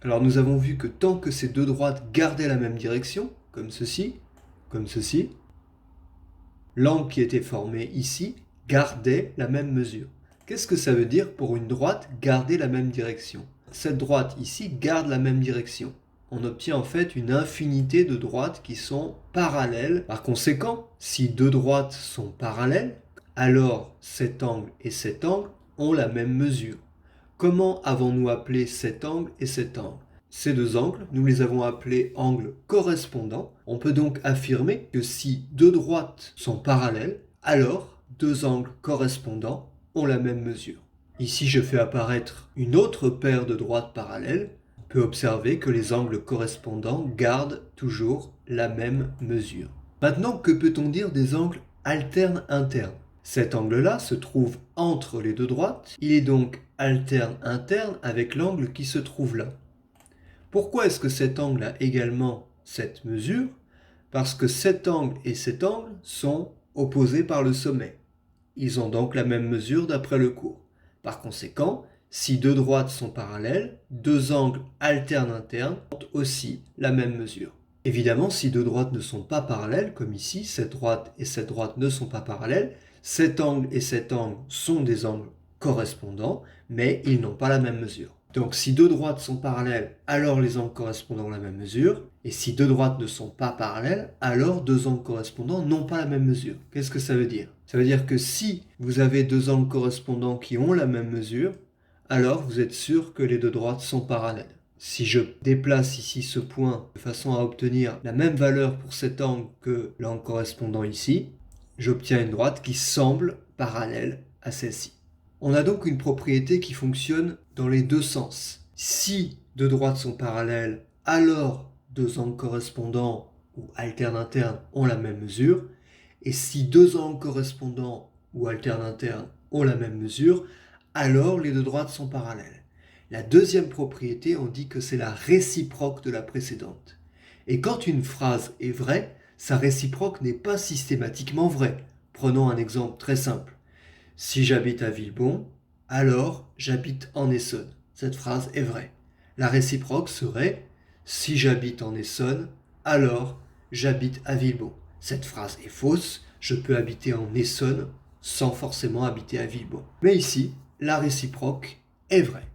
Alors nous avons vu que tant que ces deux droites gardaient la même direction, comme ceci, l'angle qui était formé ici gardait la même mesure. Qu'est-ce que ça veut dire pour une droite garder la même direction? Cette droite ici garde la même direction. On obtient en fait une infinité de droites qui sont parallèles. Par conséquent, si deux droites sont parallèles, alors cet angle et cet angle ont la même mesure. Comment avons-nous appelé cet angle et cet angle? Ces deux angles, nous les avons appelés angles correspondants. On peut donc affirmer que si deux droites sont parallèles, alors deux angles correspondants ont la même mesure. Ici, je fais apparaître une autre paire de droites parallèles. On peut observer que les angles correspondants gardent toujours la même mesure. Maintenant, que peut-on dire des angles alterne-interne? Cet angle-là se trouve entre les deux droites. Il est donc alterne-interne avec l'angle qui se trouve là. Pourquoi est-ce que cet angle a également cette mesure? Parce que cet angle et cet angle sont opposés par le sommet. Ils ont donc la même mesure d'après le cours. Par conséquent, si deux droites sont parallèles, deux angles alterne-internes ont aussi la même mesure. Évidemment, si deux droites ne sont pas parallèles, comme ici, cette droite et cette droite ne sont pas parallèles, cet angle et cet angle sont des angles correspondants, mais ils n'ont pas la même mesure. Donc si deux droites sont parallèles, alors les angles correspondants ont la même mesure, et si deux droites ne sont pas parallèles, alors deux angles correspondants n'ont pas la même mesure. Qu'est-ce que ça veut dire? Ça veut dire que si vous avez deux angles correspondants qui ont la même mesure, alors vous êtes sûr que les deux droites sont parallèles. Si je déplace ici ce point de façon à obtenir la même valeur pour cet angle que l'angle correspondant ici, j'obtiens une droite qui semble parallèle à celle-ci. On a donc une propriété qui fonctionne dans les deux sens. Si deux droites sont parallèles, alors deux angles correspondants ou alterne-internes ont la même mesure. Et si deux angles correspondants ou alterne-internes ont la même mesure, alors les deux droites sont parallèles. La deuxième propriété, on dit que c'est la réciproque de la précédente. Et quand une phrase est vraie, sa réciproque n'est pas systématiquement vraie. Prenons un exemple très simple. Si j'habite à Villebon, alors j'habite en Essonne. Cette phrase est vraie. La réciproque serait si j'habite en Essonne, alors j'habite à Villebon. Cette phrase est fausse. Je peux habiter en Essonne sans forcément habiter à Villebon. Mais ici, la réciproque est vraie.